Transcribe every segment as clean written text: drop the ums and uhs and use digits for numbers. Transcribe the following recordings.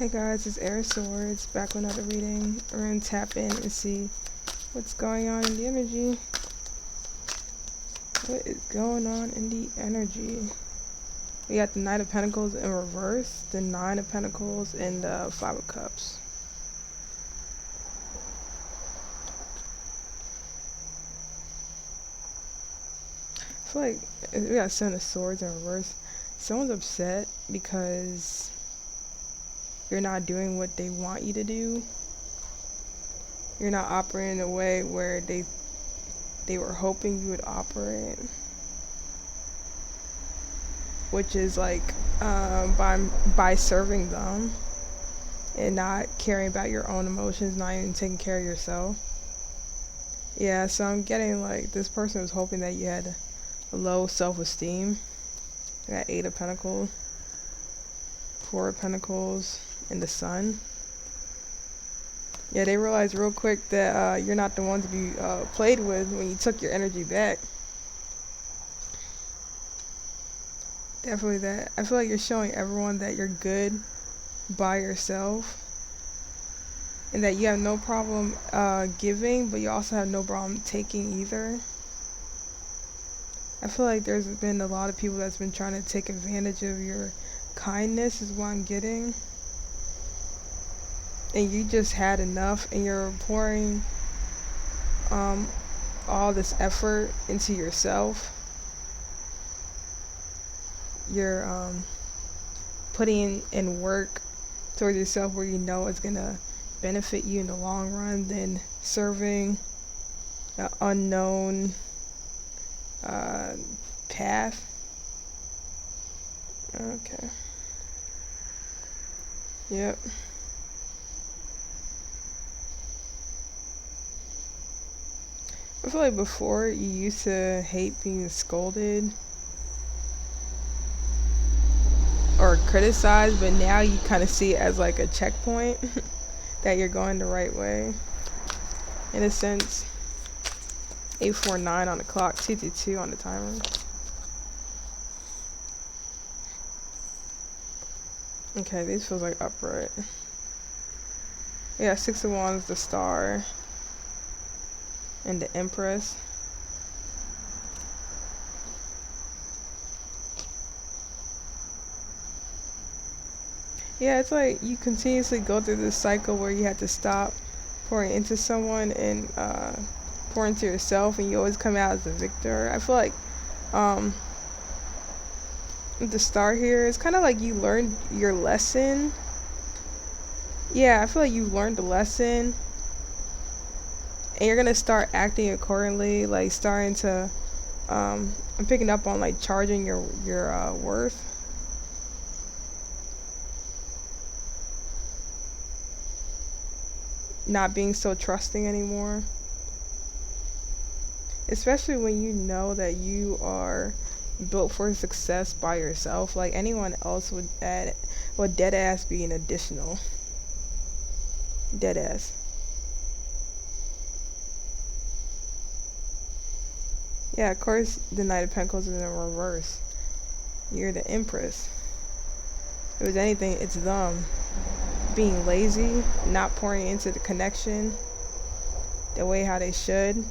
Hey guys, it's airofswords back with another reading. We're gonna tap in and see what's going on in the energy. What is going on in the energy? We got the Knight of Pentacles in reverse, the Nine of Pentacles, and the Five of Cups. I feel like we got Seven of Swords in reverse. Someone's upset because you're not doing what they want you to do. You're not operating in a way where they were hoping you would operate, which is like by serving them and not caring about your own emotions, not even taking care of yourself. Yeah, so I'm getting like this person was hoping that you had a low self-esteem. I got Eight of Pentacles, Four of Pentacles, and the Sun. Yeah, they realized real quick that you're not the one to be played with when you took your energy back. Definitely that. I feel like you're showing everyone that you're good by yourself and that you have no problem giving, but you also have no problem taking either. I feel like there's been a lot of people that's been trying to take advantage of your kindness is what I'm getting. And you just had enough and you're pouring all this effort into yourself. You're putting in work towards yourself where you know it's gonna benefit you in the long run than serving an unknown path. Okay. Yep. I feel like before you used to hate being scolded or criticized, but now you kind of see it as like a checkpoint that you're going the right way. In a sense, 849 on the clock, 222 on the timer. Okay, these feels like upright. Yeah, Six of Wands, the Star, and the Empress. Yeah, it's like you continuously go through this cycle where you have to stop pouring into someone and pour into yourself, and you always come out as the victor. I feel like with the Star here, it's kind of like you learned your lesson. Yeah, I feel like you learned the lesson and you're gonna start acting accordingly, like starting to I'm picking up on like charging your worth. Not being so trusting anymore. Especially when you know that you are built for success by yourself. Like anyone else would dead ass be an additional. Dead ass. Yeah, of course the Knight of Pentacles is in reverse. You're the Empress. If it's anything, it's them being lazy, not pouring into the connection the way how they should.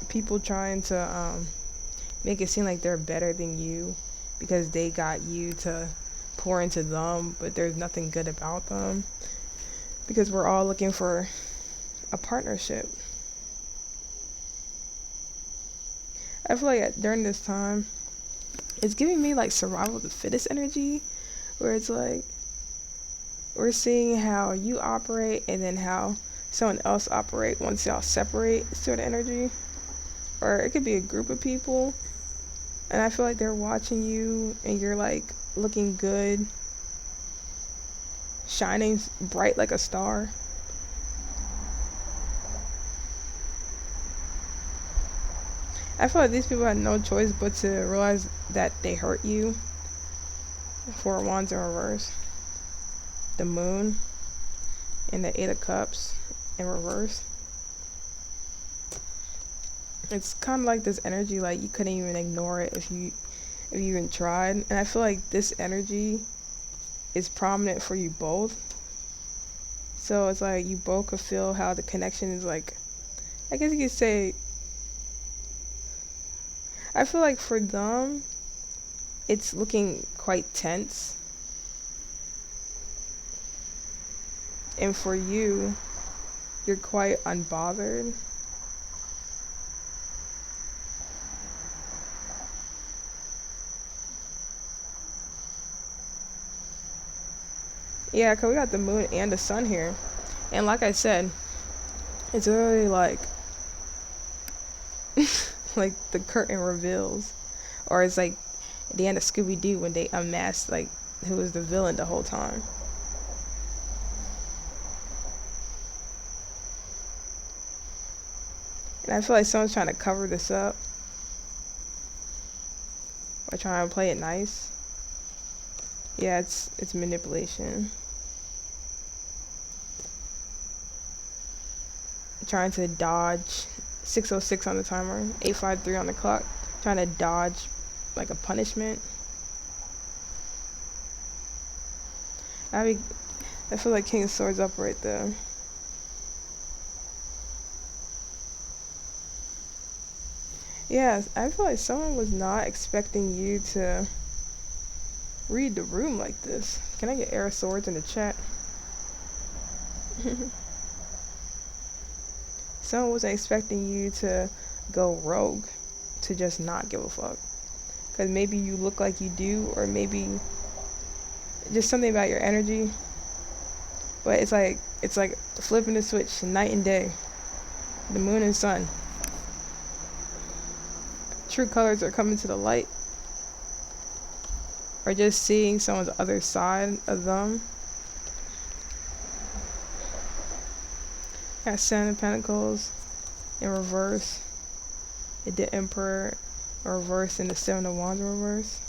People trying to make it seem like they're better than you because they got you to pour into them, but there's nothing good about them because we're all looking for a partnership. I feel like during this time it's giving me like survival of the fittest energy, where it's like we're seeing how you operate and then how someone else operate once y'all separate sort of energy. Or it could be a group of people and I feel like they're watching you and you're like looking good, shining bright like a star. I feel like these people had no choice but to realize that they hurt you. Four of Wands in reverse, the Moon, and the Eight of Cups in reverse. It's kind of like this energy, like you couldn't even ignore it if you even tried. And I feel like this energy is prominent for you both. So it's like you both could feel how the connection is like, I guess you could say, I feel like for them, it's looking quite tense. And for you, you're quite unbothered. Yeah, because we got the moon and the sun here. And like I said, it's really like, like the curtain reveals. Or it's like at the end of Scooby Doo when they unmasked, like, who was the villain the whole time. And I feel like someone's trying to cover this up or trying to play it nice. Yeah, it's manipulation. Trying to dodge 6:06 on the timer, 8:53 on the clock. Trying to dodge like a punishment. I be, I feel like King of Swords up right there. Yeah, I feel like someone was not expecting you to read the room like this. Can I get Air of Swords in the chat? Someone wasn't expecting you to go rogue, to just not give a fuck. Because maybe you look like you do, or maybe just something about your energy. But it's like flipping the switch night and day. The moon and sun. True colors are coming to the light. Or just seeing someone's other side of them. Got Seven of Pentacles in reverse. The Emperor in reverse and the Seven of Wands in reverse.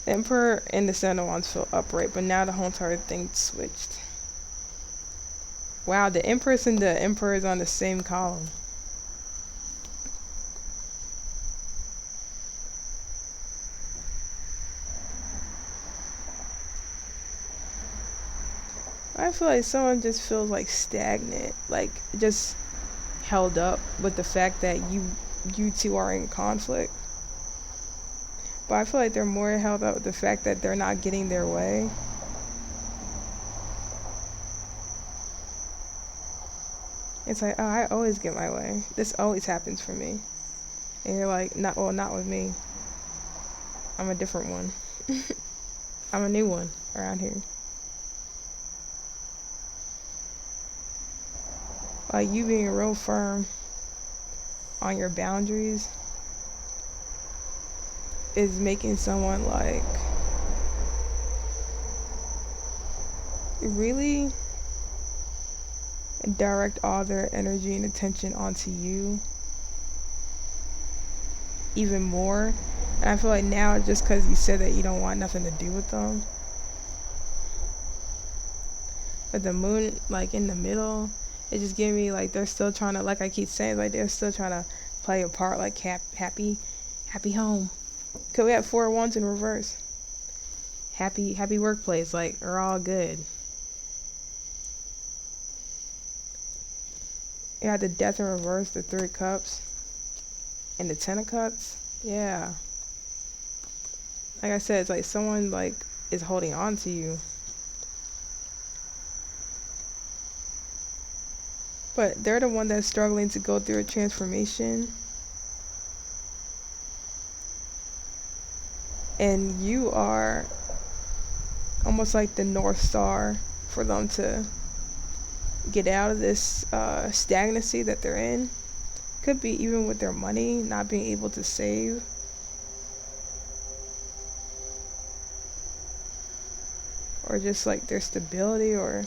The Emperor and the Seven of Wands feel upright, but now the whole entire thing switched. Wow, the Empress and the Emperor is on the same column. I feel like someone just feels like stagnant, like just held up with the fact that you two are in conflict. But I feel like they're more held up with the fact that they're not getting their way. It's like, oh, I always get my way. This always happens for me. And you're like, not with me. I'm a different one. I'm a new one around here. Like you being real firm on your boundaries is making someone like really direct all their energy and attention onto you even more. And I feel like now, just because you said that you don't want nothing to do with them, but the moon like in the middle, it just gave me like they're still trying to, like I keep saying, like they're still trying to play a part like happy home. Cause we have 4 wands in reverse. Happy workplace, like we're all good. You had the Death in reverse, the 3 of Cups, and the 10 of Cups. Yeah. Like I said, it's like someone like is holding on to you. But they're the one that's struggling to go through a transformation. And you are almost like the North Star for them to get out of this stagnancy that they're in. Could be even with their money, not being able to save. Or just like their stability, or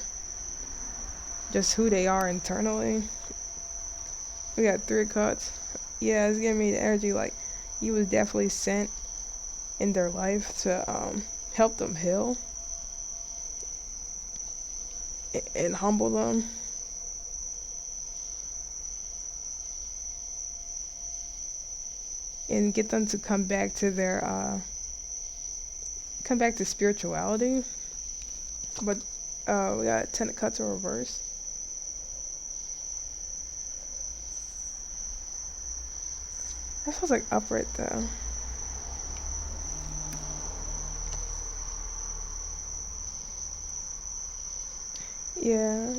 just who they are internally. We got 3 of Cups. Yeah, it's giving me the energy like you was definitely sent in their life to help them heal and humble them. and get them to come back to spirituality. But we got 10 of cups in reverse. That feels like upright though. Yeah.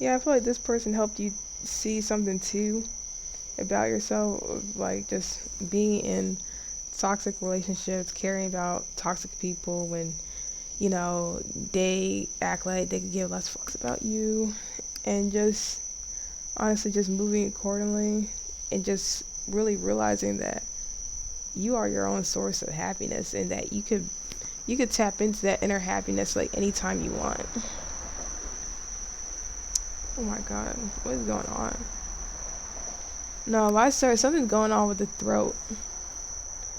Yeah, I feel like this person helped you see something too about yourself, of, like just being in toxic relationships, caring about toxic people when, you know, they act like they could give less fucks about you, and just honestly just moving accordingly, and just really realizing that you are your own source of happiness, and that you could tap into that inner happiness like anytime you want. Oh my god, what is going on? No, I started something's going on with the throat.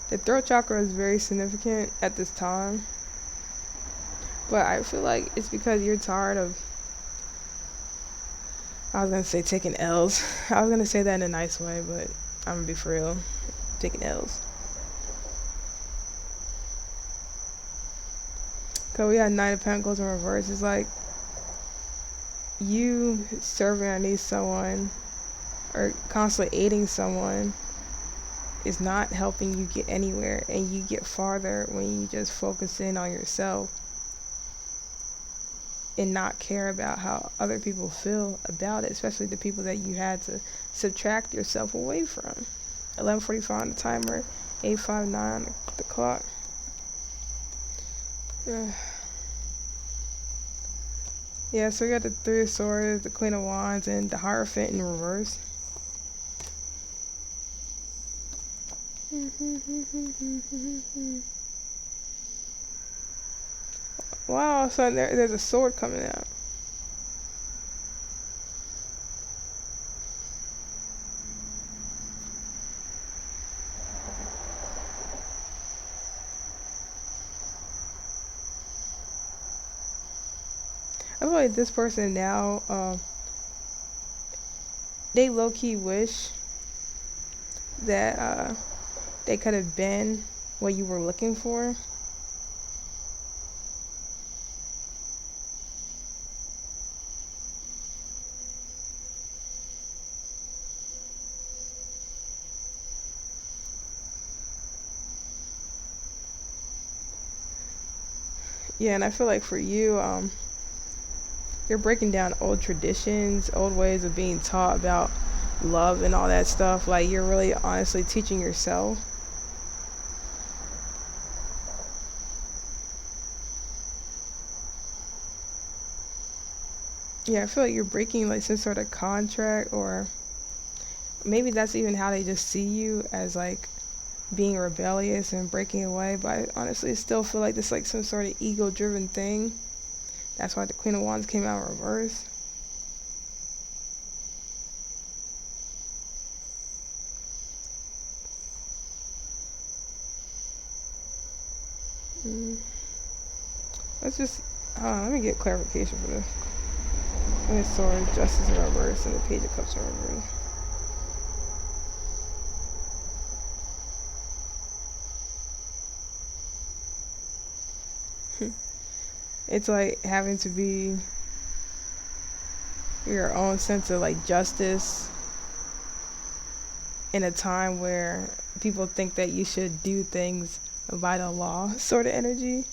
The throat chakra is very significant at this time, but I feel like it's because you're tired of, I was gonna say taking L's. I was gonna say that in a nice way, but I'm gonna be for real. Taking L's. Cause we had Nine of Pentacles in reverse. It's like you serving underneath someone or constantly aiding someone is not helping you get anywhere, and you get farther when you just focus in on yourself and not care about how other people feel about it, especially the people that you had to subtract yourself away from. 11:45 on the timer, 8:59 on the clock. Yeah, so we got the Three of Swords, the Queen of Wands, and the Hierophant in reverse. Wow, so there's a sword coming out. I feel like this person now, they low-key wish that they could have been what you were looking for. Yeah, and I feel like for you, you're breaking down old traditions, old ways of being taught about love and all that stuff. Like, you're really honestly teaching yourself. Yeah, I feel like you're breaking like some sort of contract, or maybe that's even how they just see you, as like being rebellious and breaking away. But I honestly still feel like this like some sort of ego driven thing. That's why the Queen of Wands came out in reverse. Mm. Let's just let me get clarification for this. And it's Sword, Justice in reverse, and the Page of Cups in reverse. It's like having to be your own sense of like justice in a time where people think that you should do things by the law sort of energy.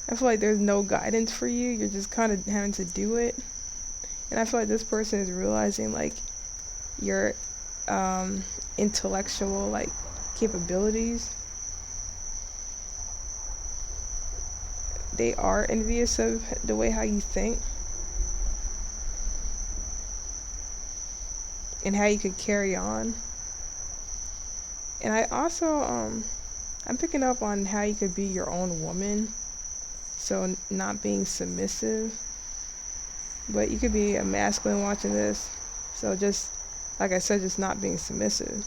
I feel like there's no guidance for you. You're just kind of having to do it. And I feel like this person is realizing like your intellectual like capabilities. They are envious of the way how you think and how you could carry on. And I also I'm picking up on how you could be your own woman. So not being submissive, but you could be a masculine watching this. So just like I said, just not being submissive.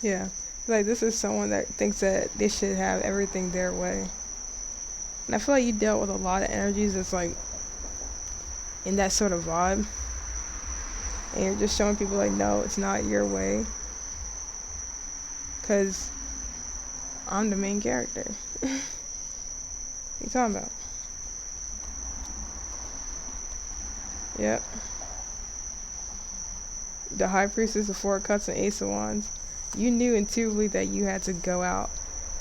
Yeah. Like, this is someone that thinks that they should have everything their way. And I feel like you dealt with a lot of energies that's like in that sort of vibe. And you're just showing people, like, no, it's not your way. Because I'm the main character. What you talking about? Yep. The High Priestess of Four Cups and Ace of Wands. You knew intuitively that you had to go out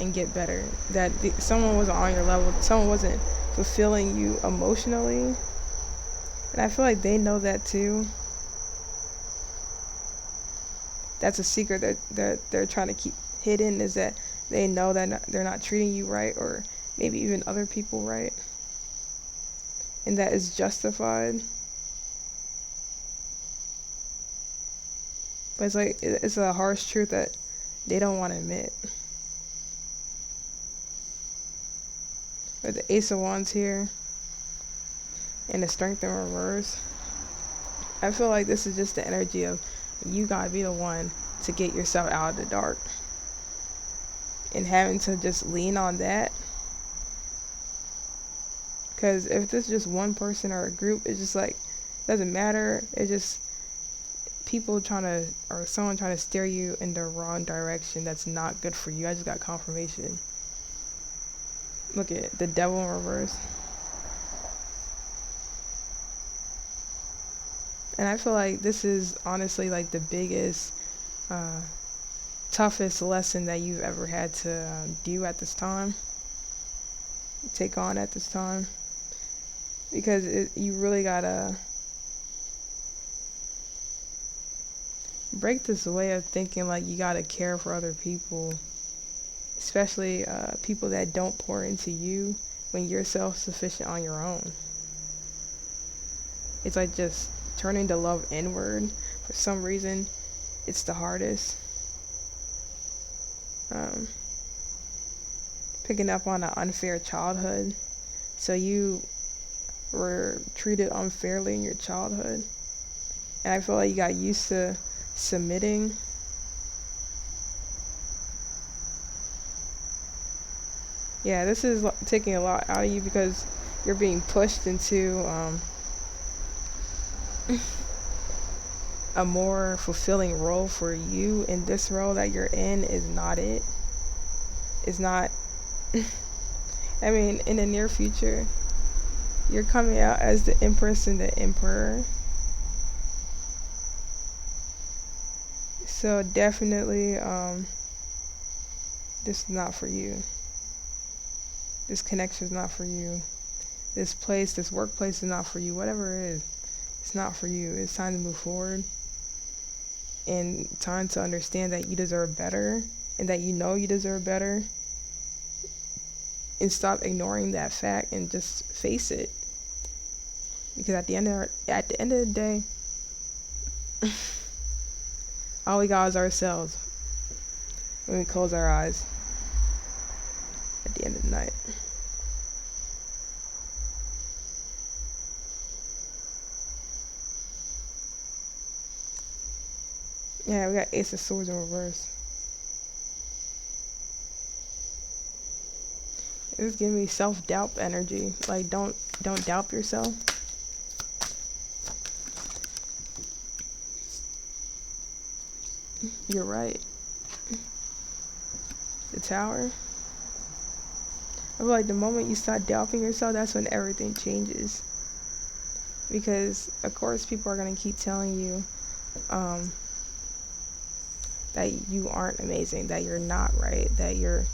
and get better. That someone wasn't on your level. Someone wasn't fulfilling you emotionally. And I feel like they know that too. That's a secret that they're trying to keep hidden, is that they know that they're not treating you right, or maybe even other people right. And that is justified. But it's like, it's a harsh truth that they don't want to admit. With the Ace of Wands here and the Strength in reverse, I feel like this is just the energy of you gotta be the one to get yourself out of the dark. And having to just lean on that. Because if this is just one person or a group, it's just like, doesn't matter. It's just people trying to, or someone trying to steer you in the wrong direction that's not good for you. I just got confirmation. Look at the Devil in reverse. And I feel like this is honestly like the biggest, toughest lesson that you've ever had to do at this time. Take on at this time. Because you really gotta break this way of thinking like you gotta care for other people, especially people that don't pour into you when you're self-sufficient on your own. It's like just turning the love inward. For some reason, it's the hardest. Picking up on an unfair childhood. So you were treated unfairly in your childhood. And I feel like you got used to submitting. Yeah, this is taking a lot out of you because you're being pushed into a more fulfilling role for you, and this role that you're in is not it. It's not. I mean, in the near future, you're coming out as the Empress and the Emperor. So definitely, this is not for you. This connection is not for you. This place, this workplace is not for you. Whatever it is, it's not for you. It's time to move forward. And time to understand that you deserve better, and that you know you deserve better. And stop ignoring that fact and just face it. Because at the end of the day, all we got is ourselves when we close our eyes at the end of the night. Yeah, we got Ace of Swords in reverse. This is giving me self-doubt energy. Like, don't doubt yourself. You're right. The Tower. I feel like the moment you start doubting yourself, that's when everything changes. Because, of course, people are going to keep telling you that you aren't amazing, that you're not right, that you're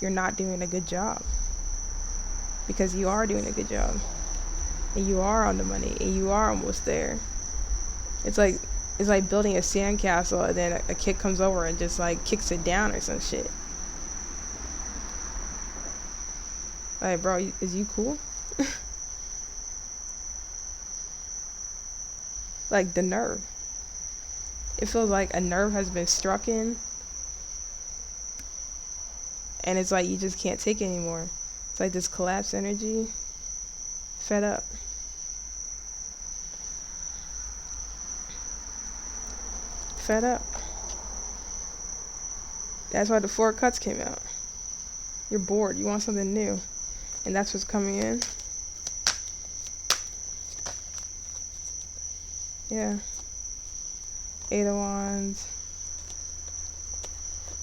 not doing a good job. Because you are doing a good job. And you are on the money. And you are almost there. It's like building a sandcastle and then a kid comes over and just like kicks it down or some shit. Like, bro, is you cool? Like, the nerve. It feels like a nerve has been struck in. And it's like you just can't take it anymore. It's like this collapse energy. Fed up. Fed up. That's why the four cuts came out. You're bored. You want something new. And that's what's coming in. Yeah. Eight of Wands.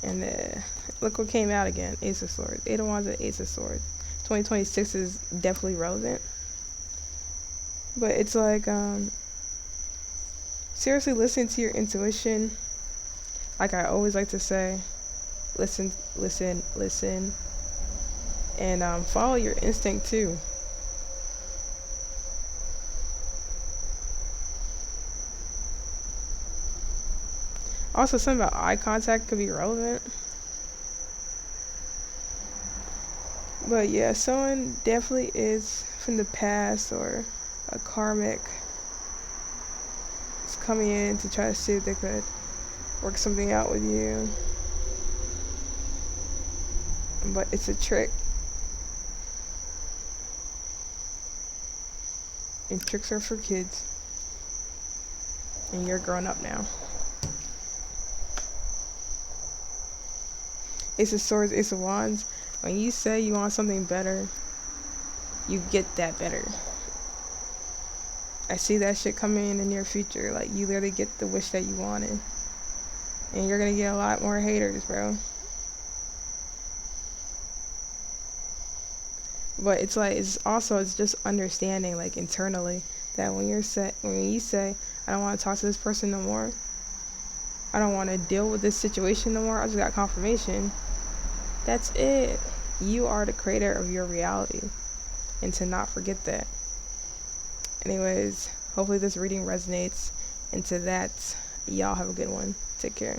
And look what came out again. Ace of Swords. Eight of Wands and Ace of Swords. 2026 is definitely relevant. But it's like, seriously listen to your intuition. Like I always like to say, listen, listen, listen. And follow your instinct too. Also, something about eye contact could be relevant. But yeah, someone definitely is from the past or a karmic is coming in to try to see if they could work something out with you. But it's a trick. And tricks are for kids. And you're grown up now. Ace of Swords, Ace of Wands. When you say you want something better, you get that better. I see that shit coming in the near future. Like, you literally get the wish that you wanted. And you're gonna get a lot more haters, bro. But it's like, it's just understanding, like, internally, that when you say, I don't want to talk to this person no more, I don't want to deal with this situation no more, I just got confirmation. That's it. You are the creator of your reality. And to not forget that. Anyways, hopefully this reading resonates. And to that, y'all have a good one. Take care.